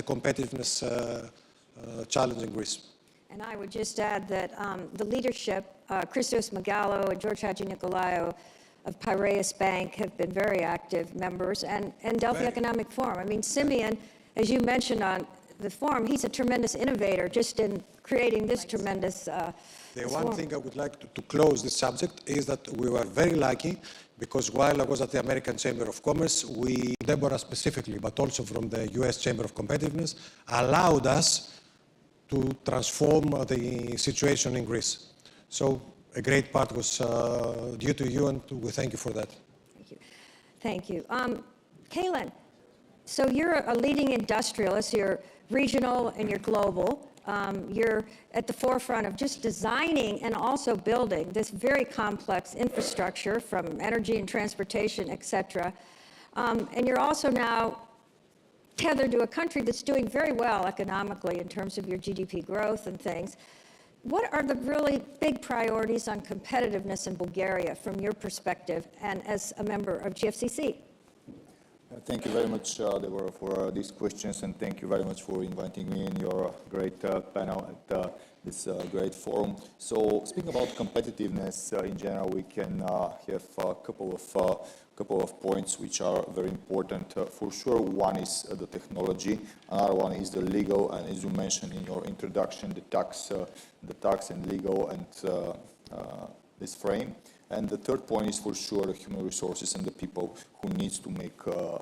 competitiveness challenge in Greece. And I would just add that the leadership, Christos Megalou and George Hadjinikolaou of Piraeus Bank have been very active members, and Delphi Economic Forum. I mean, Simeon, as you mentioned on the forum, he's a tremendous innovator just in creating this tremendous The one thing I would like to close this subject is that we were very lucky because while I was at the American Chamber of Commerce, Deborah specifically, but also from the US Chamber of Competitiveness, allowed us to transform the situation in Greece. So a great part was due to you, and we thank you for that. Thank you. Thank you. Kaylin, so you're a leading industrialist. You're regional and you're global. You're at the forefront of just designing and also building this very complex infrastructure from energy and transportation, et cetera. And you're also now tethered to a country that's doing very well economically in terms of your GDP growth and things. What are the really big priorities on competitiveness in Bulgaria from your perspective and as a member of GFCC? Thank you very much, Deborah, for these questions, and thank you very much for inviting me in your great panel at this great forum. So, speaking about competitiveness in general, we can have a couple of points which are very important. For sure, one is the technology, another one is the legal, and as you mentioned in your introduction, the tax and legal and this frame. And the third point is for sure the human resources and the people who needs to make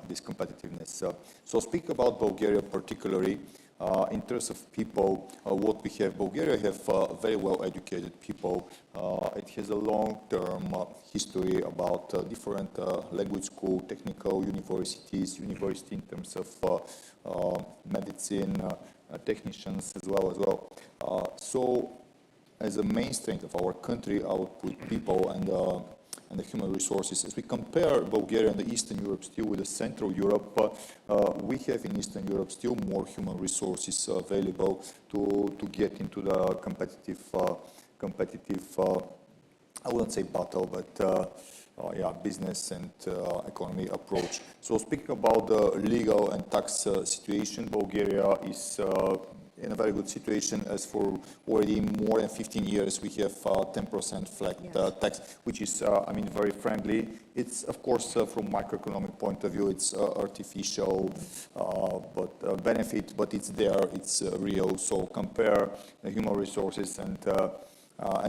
this competitiveness. So speak about Bulgaria particularly. In terms of people, what we have, Bulgaria have very well-educated people. It has a long-term history about different language school, technical university in terms of medicine, technicians as well. So as a main strength of our country, I would put people and the human resources. As we compare Bulgaria and the Eastern Europe still with the Central Europe, we have in Eastern Europe still more human resources available to get into the competitive, I wouldn't say battle, but business and economy approach. So speaking about the legal and tax situation, Bulgaria is in a very good situation, as for already more than 15 years we have 10% flat tax, which is, very friendly. It's, of course, from macroeconomic point of view, it's artificial benefit, but it's there, it's real. So compare the human resources and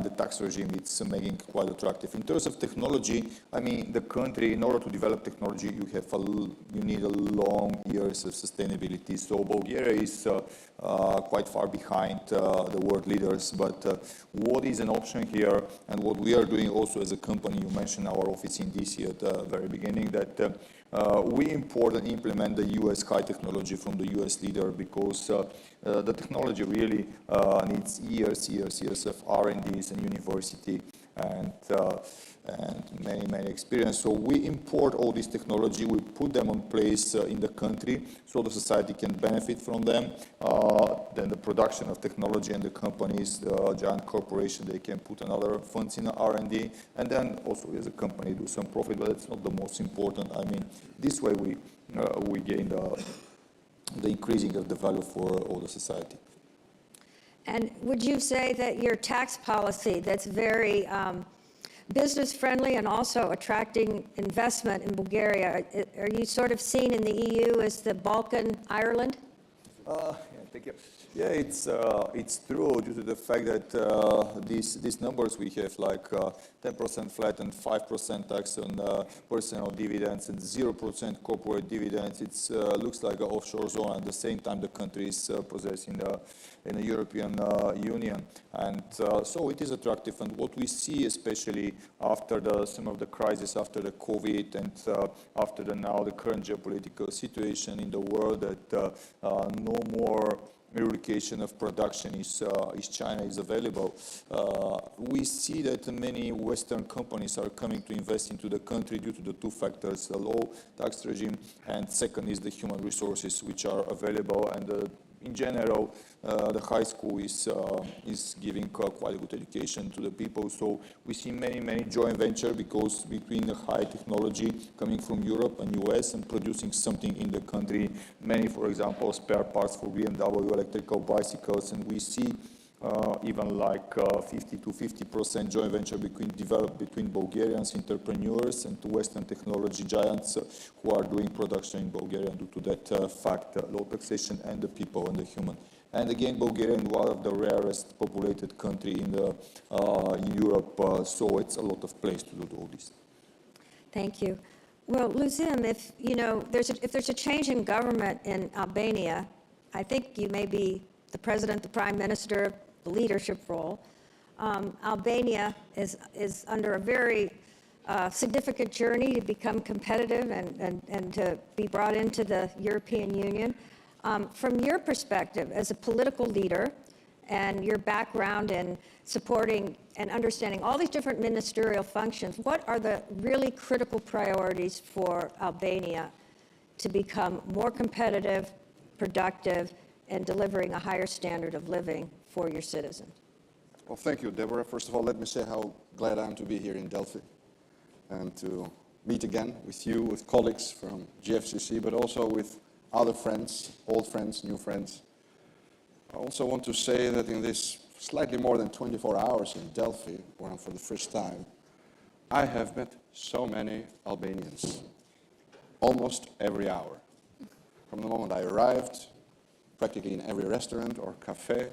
the tax regime, it's making quite attractive. In terms of technology, the country, in order to develop technology, you need a long years of sustainability. So Bulgaria is quite far behind the world leaders, but what is an option here, and what we are doing also as a company, you mentioned our office in DC at the very beginning, that we import and implement the US high technology from the US leader, because the technology really needs years of R&Ds and university and many experience. So we import all this technology, we put them in place in the country so the society can benefit from them. Then the production of technology and the companies, the giant corporation, they can put another funds in R&D, and then also as a company do some profit, but it's not the most important. This way we gain the increasing of the value for all the society. And would you say that your tax policy that's very business friendly and also attracting investment in Bulgaria, are you sort of seen in the EU as the Balkan Ireland? Thank you. Yeah, it's true due to the fact that these numbers we have, like 10% flat and 5% tax on personal dividends and 0% corporate dividends. It looks like an offshore zone. At the same time, the country is possessing in the European Union, and so it is attractive. And what we see, especially after some of the crisis, after the COVID, and after the current geopolitical situation in the world, that no more relocation of production is China is available. We see that many Western companies are coming to invest into the country due to the two factors: the low tax regime, and second is the human resources which are available, and in general, the high school is giving quite a good education to the people. So we see many joint venture because between the high technology coming from Europe and US and producing something in the country, many, for example, spare parts for BMW electrical bicycles, and we see even like 50 to 50% joint venture between Bulgarians entrepreneurs and Western technology giants who are doing production in Bulgaria due to that fact, low taxation and the people and the human. And again, Bulgaria is one of the rarest populated country in Europe, so it's a lot of place to do all this. Thank you. Well, Luzim, if there's a change in government in Albania, I think you may be the president, the prime minister, the leadership role. Albania is under a very significant journey to become competitive and to be brought into the European Union. From your perspective as a political leader and your background in supporting and understanding all these different ministerial functions, what are the really critical priorities for Albania to become more competitive, productive, and delivering a higher standard of living for your citizens? Well, thank you, Deborah. First of all, let me say how glad I am to be here in Delphi and to meet again with you, with colleagues from GFCC, but also with other friends, old friends, new friends. I also want to say that in this slightly more than 24 hours in Delphi, where I'm for the first time, I have met so many Albanians, almost every hour. From the moment I arrived, practically in every restaurant or cafe,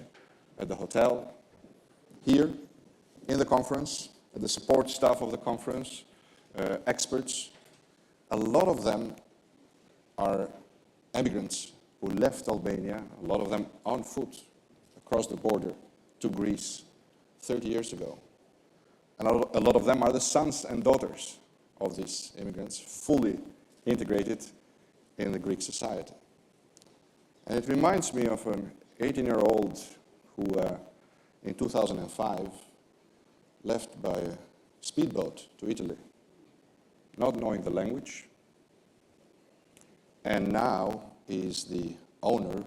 at the hotel, here, in the conference, at the support staff of the conference, experts. A lot of them are immigrants who left Albania, a lot of them on foot, across the border to Greece 30 years ago. And a lot of them are the sons and daughters of these immigrants, fully integrated in the Greek society. And it reminds me of an 18-year-old who, in 2005, left by a speedboat to Italy, not knowing the language, and now is the owner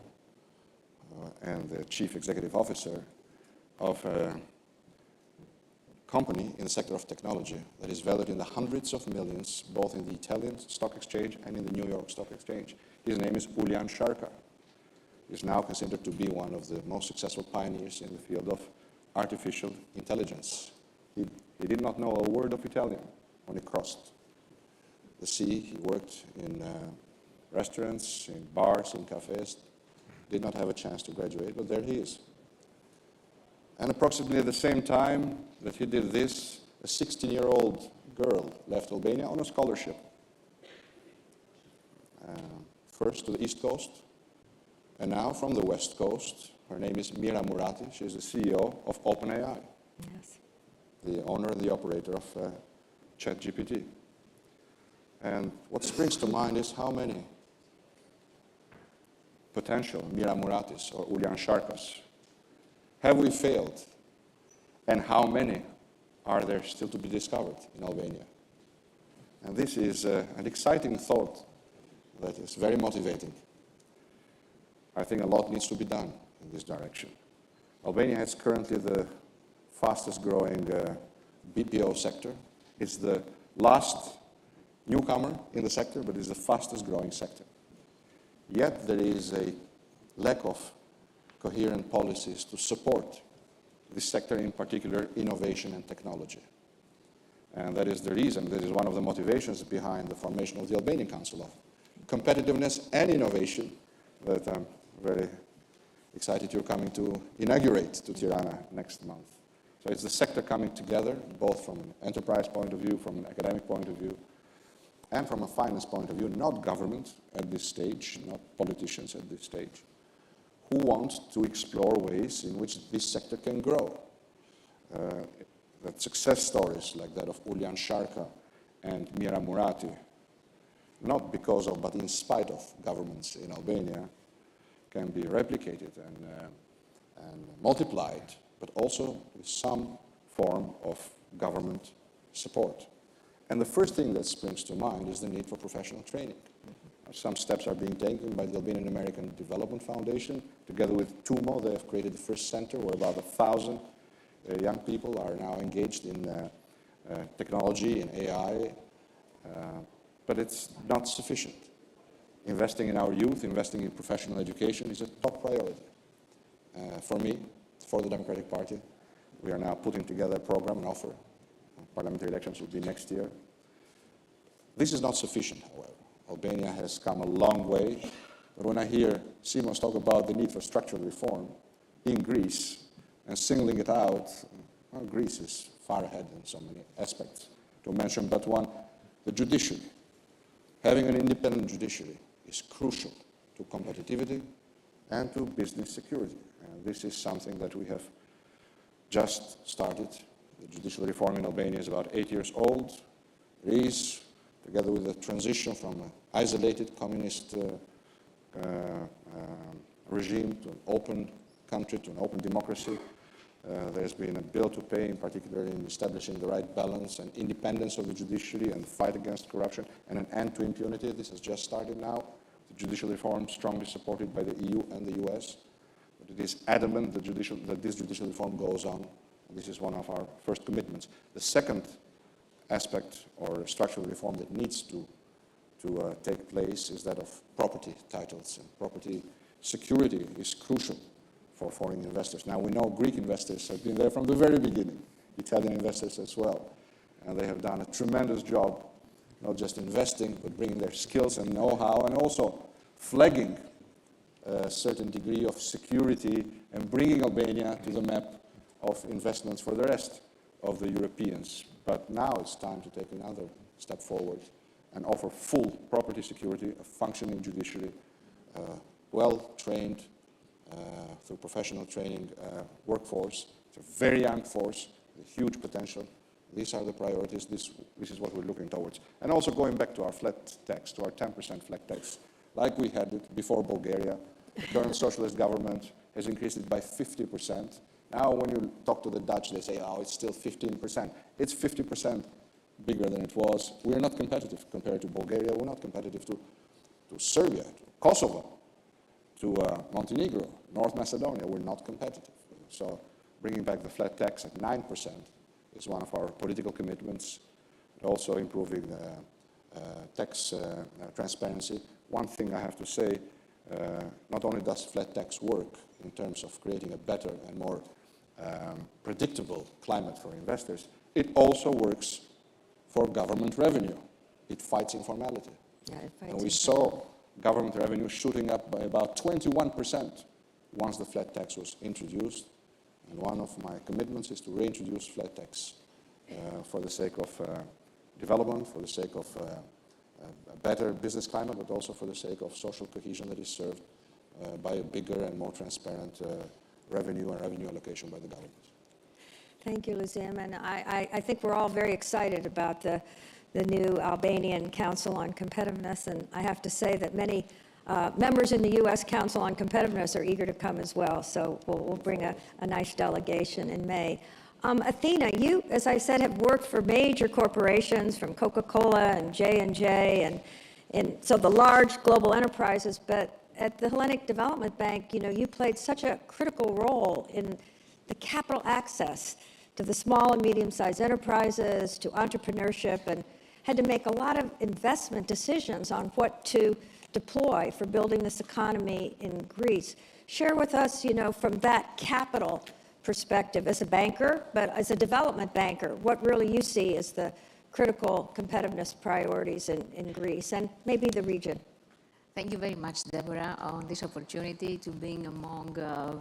and the chief executive officer of a company in the sector of technology that is valued in the hundreds of millions, both in the Italian stock exchange and in the New York Stock Exchange. His name is Ulian Sharka. He is now considered to be one of the most successful pioneers in the field of artificial intelligence. He did not know a word of Italian when he crossed the sea. He worked in restaurants, in bars, in cafes, did not have a chance to graduate, but there he is. And approximately at the same time that he did this, a 16-year-old girl left Albania on a scholarship. First to the East Coast, and now from the West Coast. Her name is Mira Murati. She is the CEO of OpenAI, Yes. the owner and the operator of ChatGPT. And what springs to mind is how many potential Mira Muratis or Ulian Sharkas have we failed, and how many are there still to be discovered in Albania? And this is an exciting thought that is very motivating. I think a lot needs to be done in this direction. Albania has currently the fastest growing BPO sector. It's the last newcomer in the sector, but it's the fastest growing sector. Yet there is a lack of coherent policies to support this sector, in particular innovation and technology. And that is the reason, that is one of the motivations behind the formation of the Albanian Council of Competitiveness and Innovation that I'm very excited you're coming to inaugurate to Tirana next month. So it's the sector coming together, both from an enterprise point of view, from an academic point of view, and from a finance point of view, not government at this stage, not politicians at this stage, who want to explore ways in which this sector can grow. That success stories like that of Ulian Sharka and Mira Murati, not because of, but in spite of governments in Albania, can be replicated and multiplied, but also with some form of government support. And the first thing that springs to mind is the need for professional training. Some steps are being taken by the Albanian American Development Foundation. Together with TUMO, they have created the first center where about 1,000 young people are now engaged in technology and AI. But it's not sufficient. Investing in our youth, investing in professional education is a top priority. For me, for the Democratic Party, we are now putting together a program, an offer. Parliamentary elections will be next year. This is not sufficient, however. Albania has come a long way. But when I hear Simos talk about the need for structural reform in Greece and singling it out, well, Greece is far ahead in so many aspects. To mention but one, the judiciary. Having an independent judiciary is crucial to competitivity and to business security. And this is something that we have just started. The judicial reform in Albania is about 8 years old. There is, together with the transition from an isolated communist regime to an open country, to an open democracy, there's been a bill to pay, in particular in establishing the right balance and independence of the judiciary and the fight against corruption and an end to impunity. This has just started now. The judicial reform strongly supported by the EU and the US. But it is adamant that this judicial reform goes on. And this is one of our first commitments. The second aspect or structural reform that needs to take place is that of property titles. And property security is crucial for foreign investors. Now, we know Greek investors have been there from the very beginning, Italian investors as well. And they have done a tremendous job, not just investing, but bringing their skills and know-how, and also flagging a certain degree of security and bringing Albania to the map of investments for the rest of the Europeans. But now it's time to take another step forward and offer full property security, a functioning judiciary, well-trained, through professional training workforce. It's a very young force with huge potential. These are the priorities. This is what we're looking towards. And also going back to our flat tax, to our 10% flat tax, like we had it before Bulgaria. The current socialist government has increased it by 50%. Now when you talk to the Dutch, they say, oh, it's still 15%. It's 50% bigger than it was. We're not competitive compared to Bulgaria. We're not competitive to Serbia, to Kosovo, to Montenegro, North Macedonia. We're not competitive. So bringing back the flat tax at 9% is one of our political commitments, and also improving tax transparency. One thing I have to say, not only does flat tax work in terms of creating a better and more predictable climate for investors, it also works for government revenue. It fights informality. Yeah, it fights and we saw government revenue shooting up by about 21% once the flat tax was introduced. And one of my commitments is to reintroduce flat tax for the sake of development, for the sake of a better business climate, but also for the sake of social cohesion that is served by a bigger and more transparent revenue and revenue allocation by the government. Thank you, Luzim. And I think we're all very excited about the new Albanian Council on Competitiveness. And I have to say that many members in the U.S. Council on Competitiveness are eager to come as well. So we'll bring a nice delegation in May. Athena, you, as I said, have worked for major corporations from Coca-Cola and J&J and so the large global enterprises. But at the Hellenic Development Bank, you played such a critical role in the capital access to the small and medium-sized enterprises, to entrepreneurship, and had to make a lot of investment decisions on what to deploy for building this economy in Greece. Share with us, from that capital perspective as a banker, but as a development banker, what really you see as the critical competitiveness priorities in Greece and maybe the region. Thank you very much, Deborah, on this opportunity to being among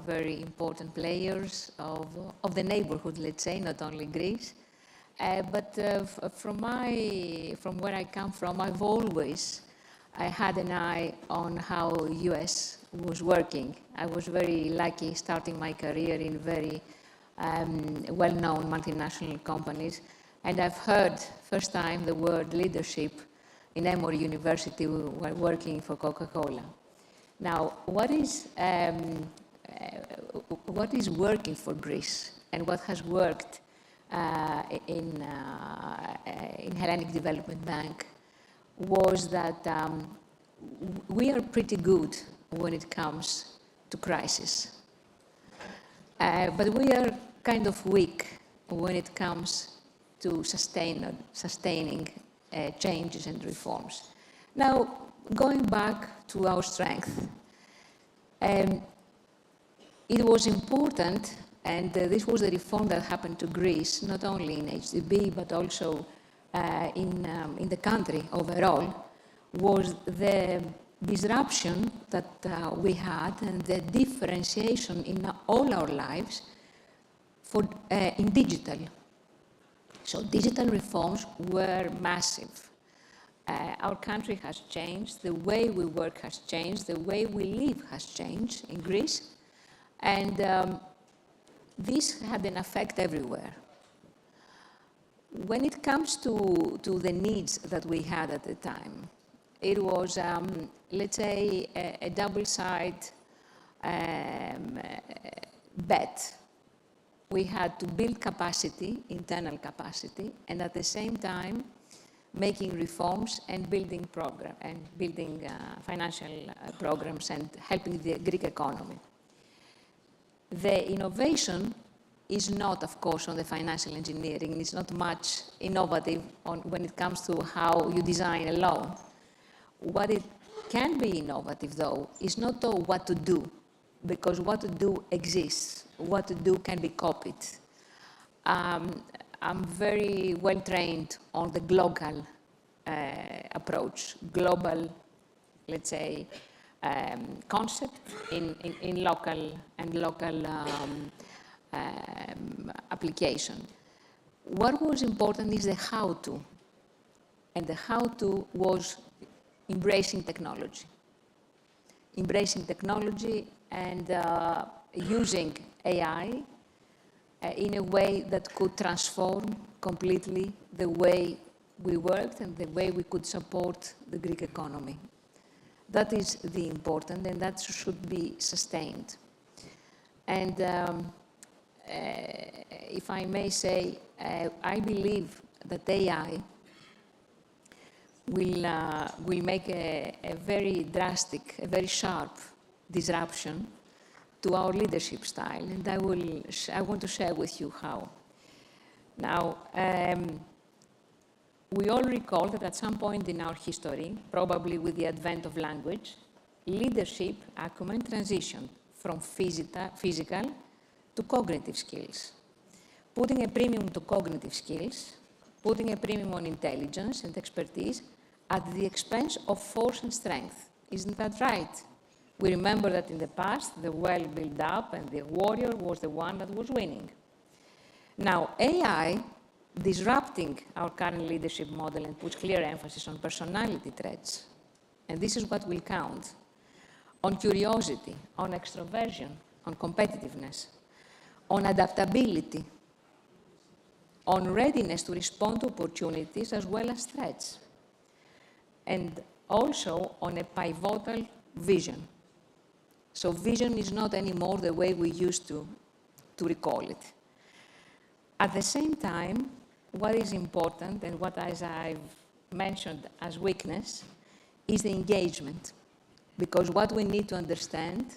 very important players of the neighborhood, let's say, not only Greece. But from where I come from, I've always had an eye on how U.S. was working. I was very lucky starting my career in very well-known multinational companies, and I've heard first time the word leadership in Emory University while working for Coca-Cola. Now, what is working for Greece and what has worked in Hellenic Development Bank was that we are pretty good when it comes to crisis. But we are kind of weak when it comes to sustaining changes and reforms. Now, going back to our strength, it was important, and this was the reform that happened to Greece, not only in HDB, but also in the country overall, was the disruption that we had and the differentiation in all our lives in digital. So digital reforms were massive. Our country has changed, the way we work has changed, the way we live has changed in Greece, and this had an effect everywhere. When it comes to the needs that we had at the time, it was, let's say, a double-sided bet. We had to build capacity, internal capacity, and at the same time, making reforms and building financial programs and helping the Greek economy. The innovation is not, of course, on the financial engineering. It's not much innovative when it comes to how you design a loan. What it can be innovative, though, is not what to do, because what to do exists. What to do can be copied. I'm very well trained on the global approach, global, let's say, concept in local application. What was important is the how-to, and the how-to was embracing technology and using AI in a way that could transform completely the way we worked and the way we could support the Greek economy. That is the important, and that should be sustained. And if I may say, I believe that AI will make a very drastic, a very sharp disruption to our leadership style, and I want to share with you how. Now, we all recall that at some point in our history, probably with the advent of language, leadership acumen transitioned from physical to cognitive skills, putting a premium to cognitive skills, putting a premium on intelligence and expertise at the expense of force and strength. Isn't that right? We remember that in the past, the well built up and the warrior was the one that was winning. Now, AI, disrupting our current leadership model and puts clear emphasis on personality traits, and this is what will count, on curiosity, on extroversion, on competitiveness, on adaptability, on readiness to respond to opportunities as well as threats, and also on a pivotal vision. So vision is not anymore the way we used to recall it. At the same time, what is important, and what as I've mentioned as weakness, is the engagement. Because what we need to understand,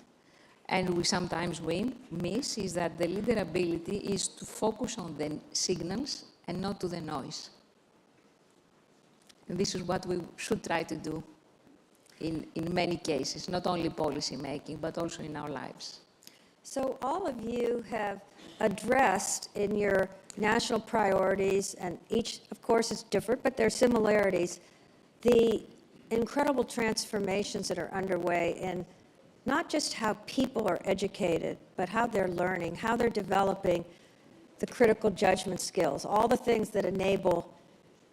and we sometimes miss, is that the leader ability is to focus on the signals and not to the noise. And this is what we should try to do in many cases, not only policy making, but also in our lives. So all of you have addressed in your national priorities, and each, of course, is different, but there are similarities, the incredible transformations that are underway in not just how people are educated, but how they're learning, how they're developing the critical judgment skills, all the things that enable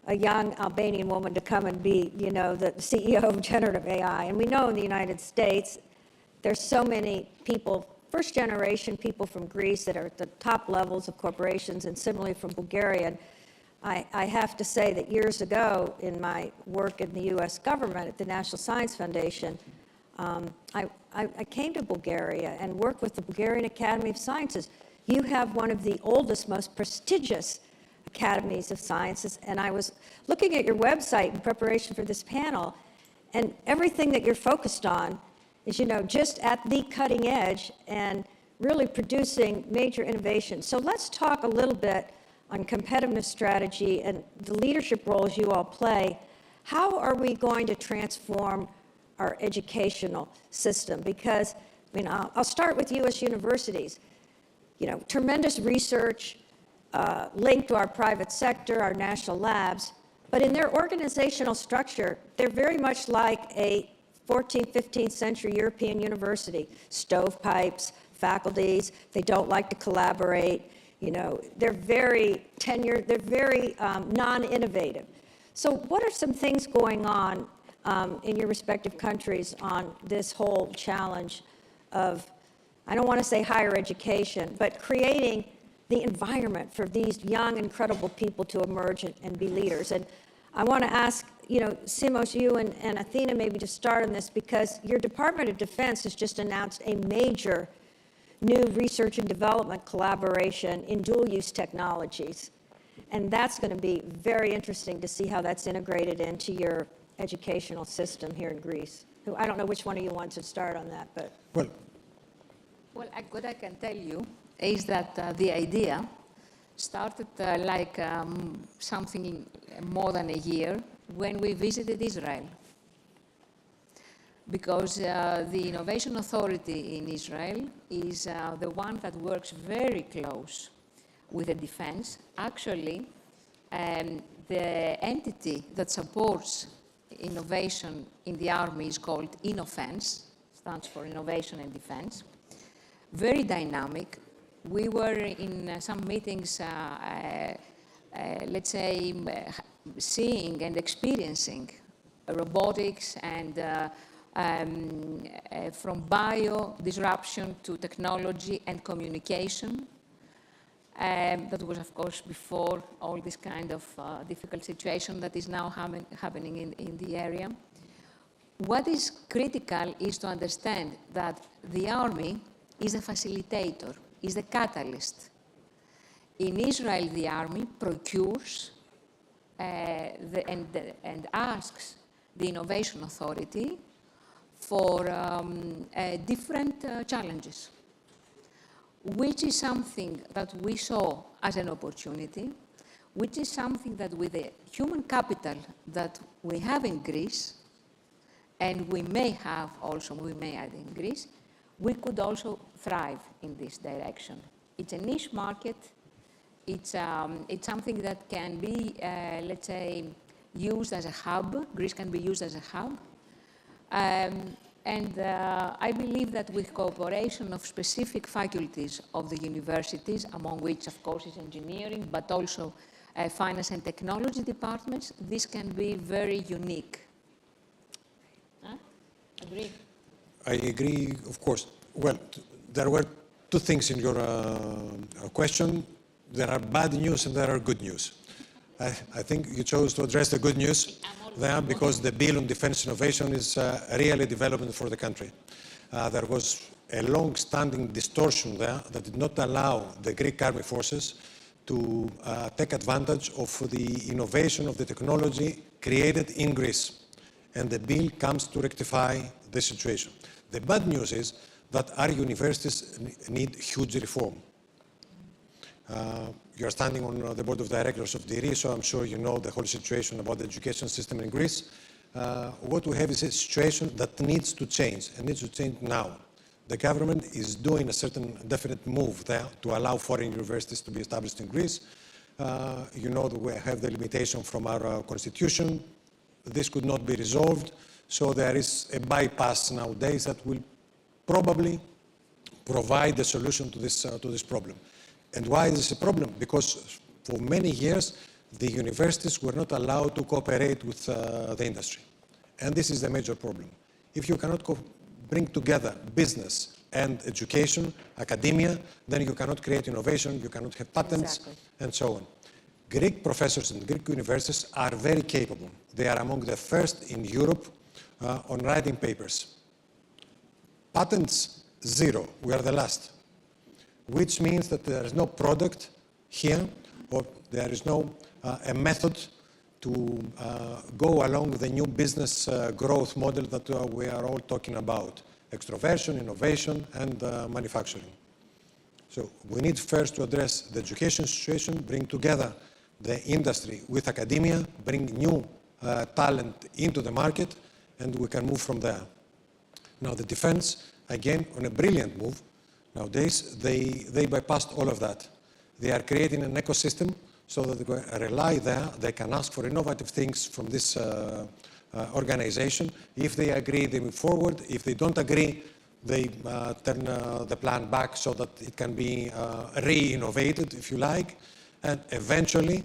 a young Albanian woman to come and be, the CEO of generative AI. And we know in the United States, there's so many people, first-generation people from Greece that are at the top levels of corporations, and similarly from Bulgaria. And I have to say that years ago, in my work in the U.S. government at the National Science Foundation, I came to Bulgaria and worked with the Bulgarian Academy of Sciences. You have one of the oldest, most prestigious academies of sciences, and I was looking at your website in preparation for this panel, And everything that you're focused on is, just at the cutting edge and really producing major innovation. So let's talk a little bit on competitiveness strategy and the leadership roles you all play. How are we going to transform our educational system? Because, I'll start with U.S. universities. Tremendous research linked to our private sector, our national labs, but in their organizational structure, they're very much like a 14th, 15th century European university. Stovepipes, faculties, they don't like to collaborate. They're very tenured, they're very non-innovative. So what are some things going on in your respective countries on this whole challenge of, I don't want to say higher education, but creating the environment for these young, incredible people to emerge and be leaders? And I want to ask, Simos, you and Athena maybe to start on this, because your Department of Defense has just announced a major new research and development collaboration in dual-use technologies. And that's going to be very interesting to see how that's integrated into your educational system here in Greece. I don't know which one of you wants to start on that, but. Well, What I can tell you is that the idea started something more than a year when we visited Israel. Because the Innovation Authority in Israel is the one that works very close with the defense. Actually, the entity that supports innovation in the Army is called INOFENS, stands for Innovation and Defense. Very dynamic. We were in some meetings, let's say, seeing and experiencing robotics and from bio disruption to technology and communication. That was, of course, before all this kind of difficult situation that is now happening in the area. What is critical is to understand that the Army is a facilitator, is the catalyst. In Israel, the Army procures and asks the Innovation Authority for different challenges, which is something that we saw as an opportunity, which is something that with the human capital that we have in Greece, and we may add in Greece, we could also thrive in this direction. It's a niche market. It's something that can be, let's say, used as a hub. Greece can be used as a hub. I believe that with cooperation of specific faculties of the universities, among which, of course, is engineering, but also finance and technology departments, this can be very unique. Agree? I agree, of course. Well, there were two things in your question. There are bad news and there are good news. I think you chose to address the good news there because the bill on defense innovation is really development for the country. There was a long-standing distortion there that did not allow the Greek army forces to take advantage of the innovation of the technology created in Greece. And the bill comes to rectify the situation. The bad news is that our universities need huge reform. You're standing on the board of directors of DIRI, so I'm sure you know the whole situation about the education system in Greece. What we have is a situation that needs to change, and needs to change now. The government is doing a certain definite move there to allow foreign universities to be established in Greece. You know that we have the limitation from our constitution. This could not be resolved, so there is a bypass nowadays that will probably provide the solution to this problem. And why is this a problem? Because for many years, the universities were not allowed to cooperate with the industry. And this is the major problem. If you cannot bring together business and education, academia, then you cannot create innovation, you cannot have patents, and so on. Greek professors and Greek universities are very capable. They are among the first in Europe on writing papers. Patents, zero. We are the last. Which means that there is no product here, or there is no a method to go along the new business growth model that we are all talking about: extroversion, innovation, and manufacturing. So we need first to address the education situation, bring together the industry with academia, bring new talent into the market, and we can move from there. Now the defense, again, on a brilliant move. Nowadays, they bypassed all of that. They are creating an ecosystem so that they can rely there, they can ask for innovative things from this organization. If they agree, they move forward. If they don't agree, they turn the plan back so that it can be re-innovated, if you like. And eventually,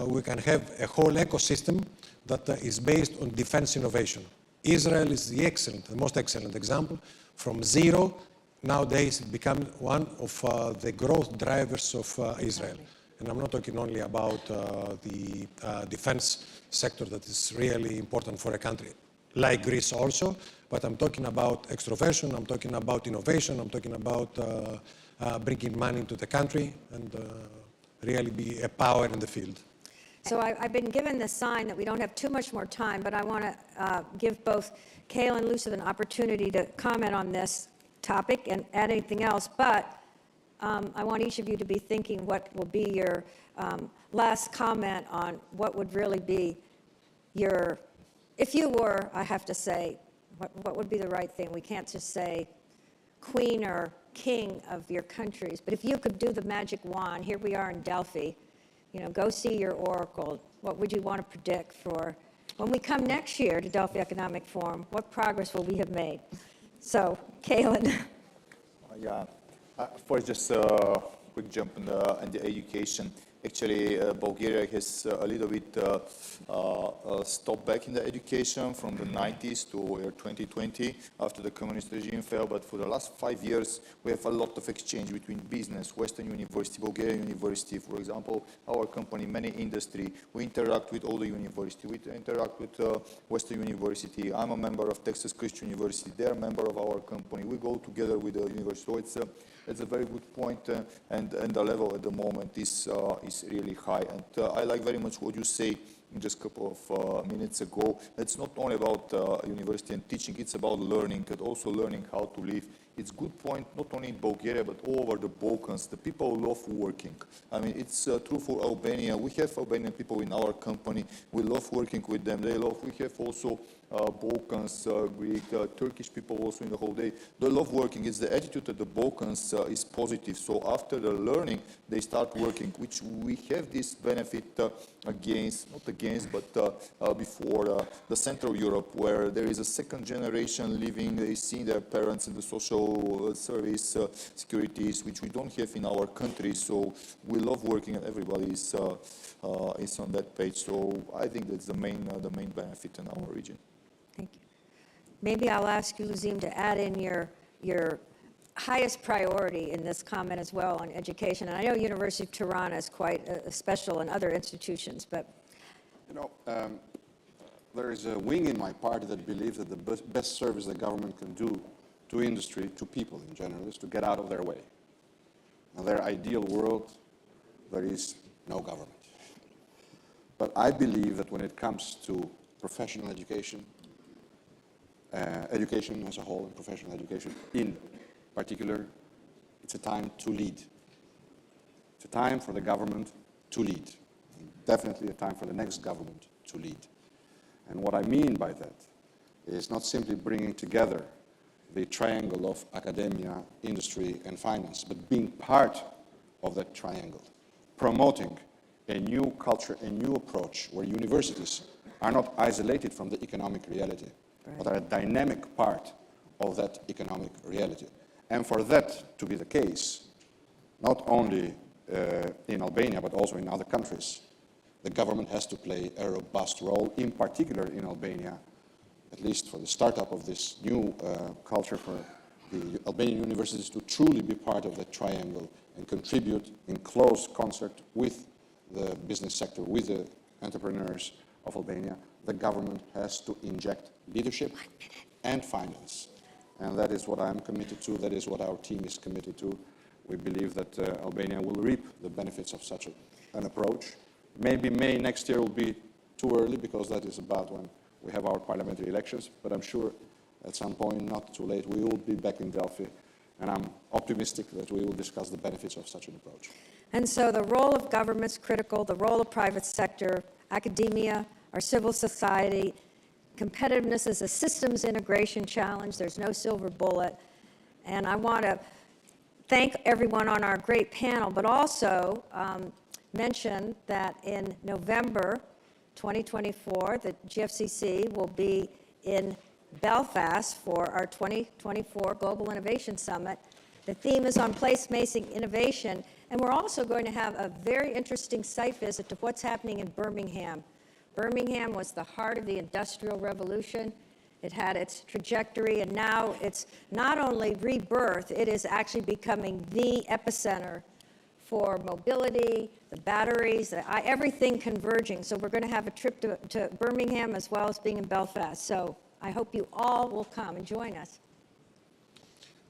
we can have a whole ecosystem that is based on defense innovation. Israel is the most excellent example. From zero, nowadays it become one of the growth drivers of Israel. And I'm not talking only about the defense sector that is really important for a country like Greece also, but I'm talking about extroversion, I'm talking about innovation, I'm talking about bringing money into the country and really be a power in the field. So I've been given the sign that we don't have too much more time, but I want to give both Kayla and Luciv an opportunity to comment on this topic and add anything else. But I want each of you to be thinking what will be your last comment on what would really be your, if you were, I have to say, what would be the right thing? We can't just say queen or king of your countries, but if you could do the magic wand, here we are in Delphi, you know, go see your oracle. What would you want to predict for when we come next year to Delphi Economic Forum? What progress will we have made? So, Kaylin. Yeah, first just a quick jump in the education. Actually, Bulgaria has a little bit stopped back in the education from the 90s to 2020 after the communist regime fell. But for the last 5 years, we have a lot of exchange between business, Western University, Bulgarian University, for example, our company, many industry. We interact with all the university. We interact with Western University. I'm a member of Texas Christian University. They're a member of our company. We go together with the university. So it's a very good point, and the level at the moment is really high. And I like very much what you say just a couple of minutes ago. It's not only about university and teaching, it's about learning and also learning how to live. It's a good point, not only in Bulgaria, but all over the Balkans. The people love working. I mean, it's true for Albania. We have Albanian people in our company. We love working with them. They love, we have also Balkans, Greek, Turkish people also in the whole day. They love working. It's the attitude that the Balkans is positive. So after the learning, they start working, which we have this benefit against, not against, but before the Central Europe, where there is a second generation living, they see their parents in the social service securities, which we don't have in our country. So we love working, and everybody is on that page. So I think that's the main benefit in our region. Thank you. Maybe I'll ask you, Luzim, to add in your highest priority in this comment as well on education. And I know University of Tirana is quite special in other institutions, but... You know, there is a wing in my party that believes that the best service the government can do to industry, to people in general, is to get out of their way. In their ideal world, there is no government. But I believe that when it comes to professional education, education as a whole, and professional education in particular, it's a time to lead. It's a time for the government to lead. Definitely a time for the next government to lead. And what I mean by that is not simply bringing together the triangle of academia, industry, and finance, but being part of that triangle, promoting a new culture, a new approach where universities are not isolated from the economic reality, but are a dynamic part of that economic reality. And for that to be the case, not only in Albania, but also in other countries, the government has to play a robust role, in particular in Albania, at least for the startup of this new culture for the Albanian universities to truly be part of the triangle and contribute in close concert with the business sector, with the entrepreneurs of Albania. The government has to inject leadership and finance. And that is what I'm committed to, that is what our team is committed to. We believe that Albania will reap the benefits of such an approach. Maybe May next year will be too early because that is about when we have our parliamentary elections, but I'm sure at some point, not too late, we will be back in Delphi, and I'm optimistic that we will discuss the benefits of such an approach. And so the role of government's critical, the role of private sector, academia, our civil society. Competitiveness is a systems integration challenge. There's no silver bullet. And I want to thank everyone on our great panel, but also mention that in November 2024, the GFCC will be in Belfast for our 2024 Global Innovation Summit. The theme is on place-making innovation, and we're also going to have a very interesting site visit to what's happening in Birmingham. Birmingham was the heart of the Industrial Revolution. It had its trajectory, and now it's not only rebirth, it is actually becoming the epicenter for mobility, the batteries, everything converging. So we're going to have a trip to Birmingham as well as being in Belfast. So I hope you all will come and join us.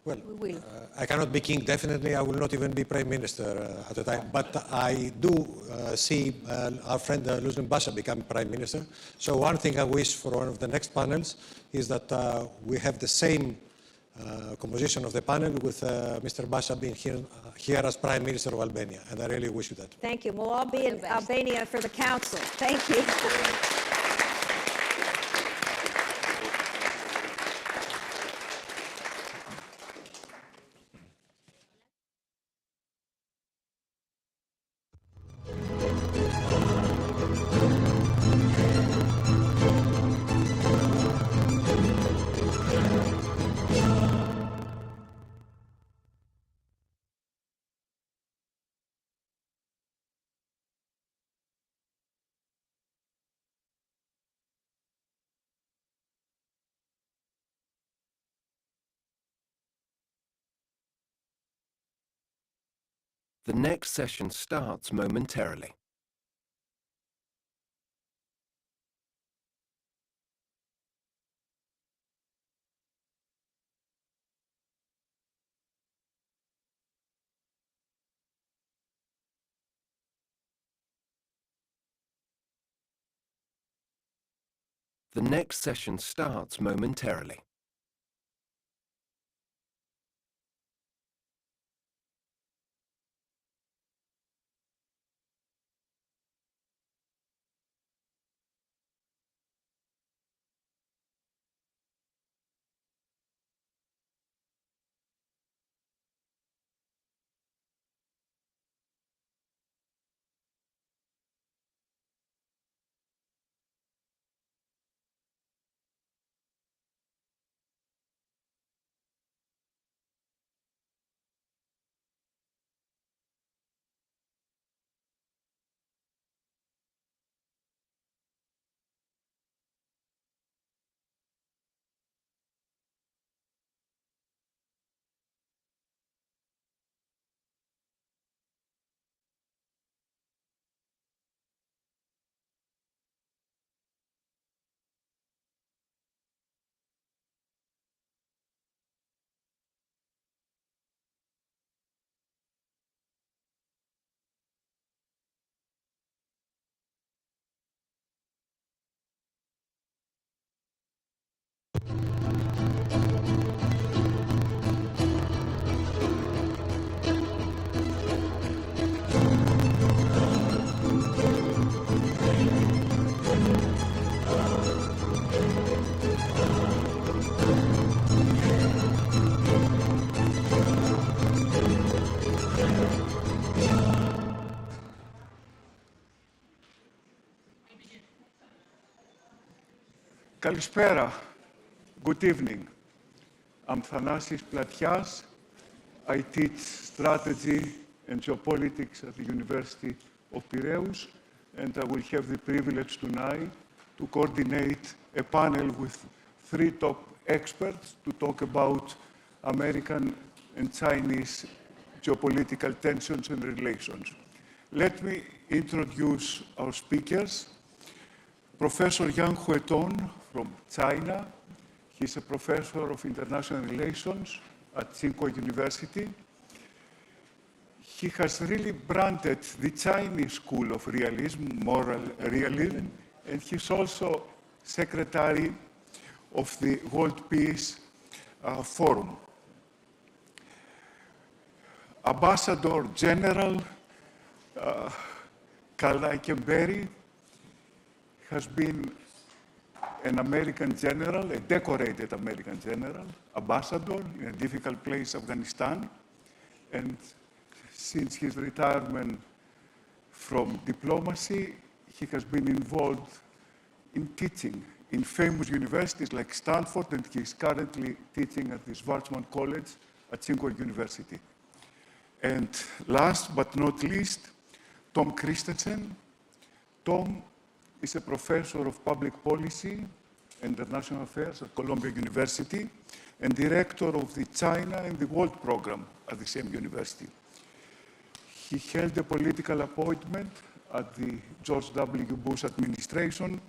Well, We will. I cannot be king, definitely. I will not even be prime minister at the time. But I do see our friend Luzlin Basha become prime minister. So one thing I wish for one of the next panels is that we have the same composition of the panel with Mr. Basha being here as prime minister of Albania. And I really wish you that. Thank you. We'll all be in Albania for the council. Thank you. The next session starts momentarily. The next session starts momentarily. Καλησπέρα. Good evening. I'm Thanasis Platias. I teach strategy and geopolitics at the University of Piraeus, and I will have the privilege tonight to coordinate a panel with 3 top experts to talk about American and Chinese geopolitical tensions and relations. Let me introduce our speakers. Professor Yang Huetong from China. He's a professor of international relations at Tsinghua University. He has really branded the Chinese school of realism, moral realism, and he's also secretary of the World Peace Forum. Ambassador General Karl Eikenberry has been an American general, a decorated American general, ambassador in a difficult place, Afghanistan. And since his retirement from diplomacy, he has been involved in teaching in famous universities like Stanford, and he's currently teaching at the Schwarzman College at Tsinghua University. And last but not least, Tom Christensen. Tom is a professor of public policy and international affairs at Columbia University and director of the China and the World program at the same university. He held a political appointment at the George W. Bush administration,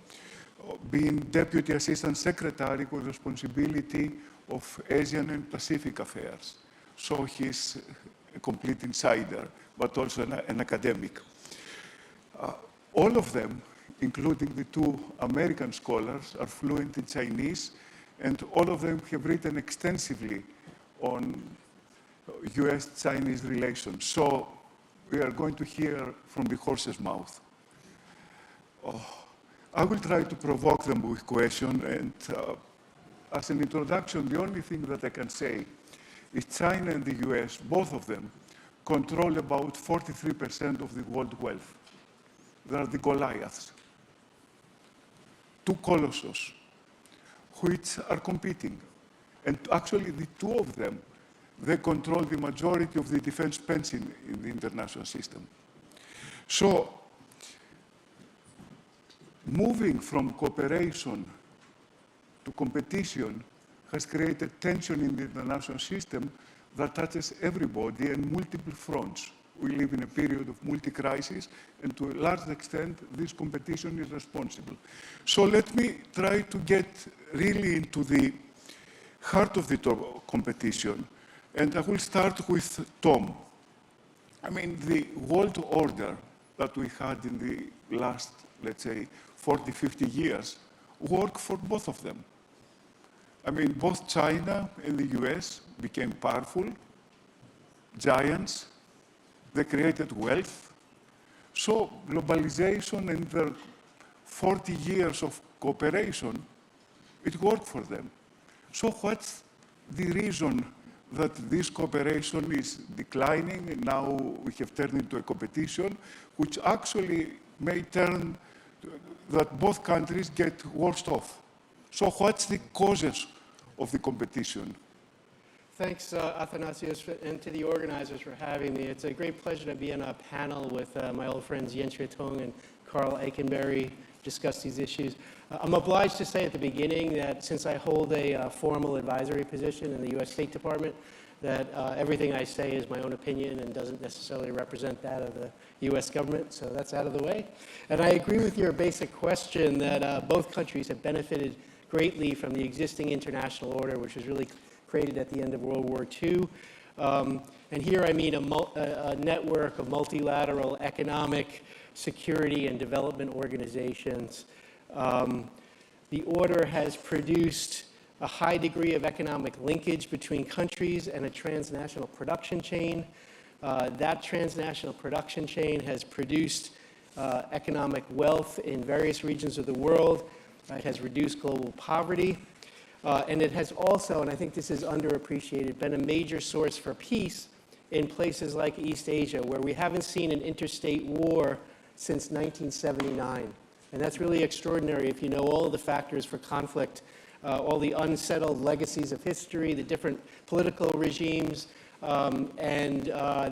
being Deputy Assistant Secretary with responsibility of Asian and Pacific affairs. So he's a complete insider, but also an academic. All of them, including the two American scholars, are fluent in Chinese, and all of them have written extensively on US-Chinese relations. So we are going to hear from the horse's mouth. I will try to provoke them with questions, and as an introduction, the only thing that I can say is China and the US, both of them, control about 43% of the world wealth. They are the Goliaths, two colossus, which are competing. And actually, the two of them, they control the majority of the defense spending in the international system. So, moving from cooperation to competition has created tension in the international system that touches everybody and multiple fronts. We live in a period of multi-crisis, and to a large extent, this competition is responsible. So let me try to get really into the heart of the competition, and I will start with Tom. I mean, the world order that we had in the last, let's say, 40, 50 years worked for both of them. I mean, both China and the US became powerful, giants. They created wealth. So globalization and their 40 years of cooperation, it worked for them. So what's the reason that this cooperation is declining and now we have turned into a competition, which actually may turn that both countries get worse off? So what's the causes of the competition? Thanks, Athanasios, and to the organizers for having me. It's a great pleasure to be on a panel with my old friends Yen Xuetong and Karl Eikenberry, discuss these issues. I'm obliged to say at the beginning that since I hold a formal advisory position in the U.S. State Department, that everything I say is my own opinion and doesn't necessarily represent that of the U.S. government, so that's out of the way. And I agree with your basic question that both countries have benefited greatly from the existing international order, which was really created at the end of World War II. And here I mean a network of multilateral economic, security, and development organizations. The order has produced a high degree of economic linkage between countries and a transnational production chain. That transnational production chain has produced economic wealth in various regions of the world. It has reduced global poverty. And it has also, and I think this is underappreciated, been a major source for peace in places like East Asia, where we haven't seen an interstate war since 1979. And that's really extraordinary if you know all of the factors for conflict, all the unsettled legacies of history, the different political regimes, and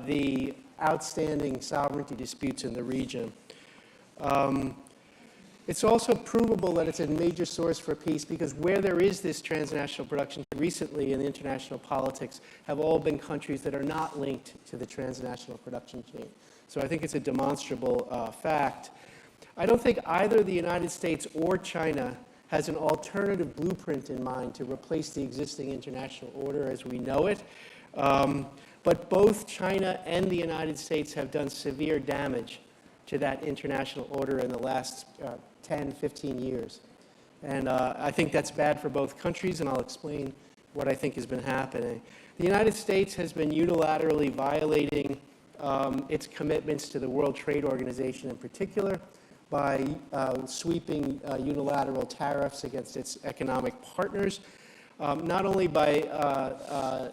the outstanding sovereignty disputes in the region. It's also provable that it's a major source for peace because where there is this transnational production recently in international politics have all been countries that are not linked to the transnational production chain. So I think it's a demonstrable fact. I don't think either the United States or China has an alternative blueprint in mind to replace the existing international order as we know it. But both China and the United States have done severe damage to that international order in the last 10, 15 years. And I think that's bad for both countries, and I'll explain what I think has been happening. The United States has been unilaterally violating its commitments to the World Trade Organization in particular by sweeping unilateral tariffs against its economic partners, not only by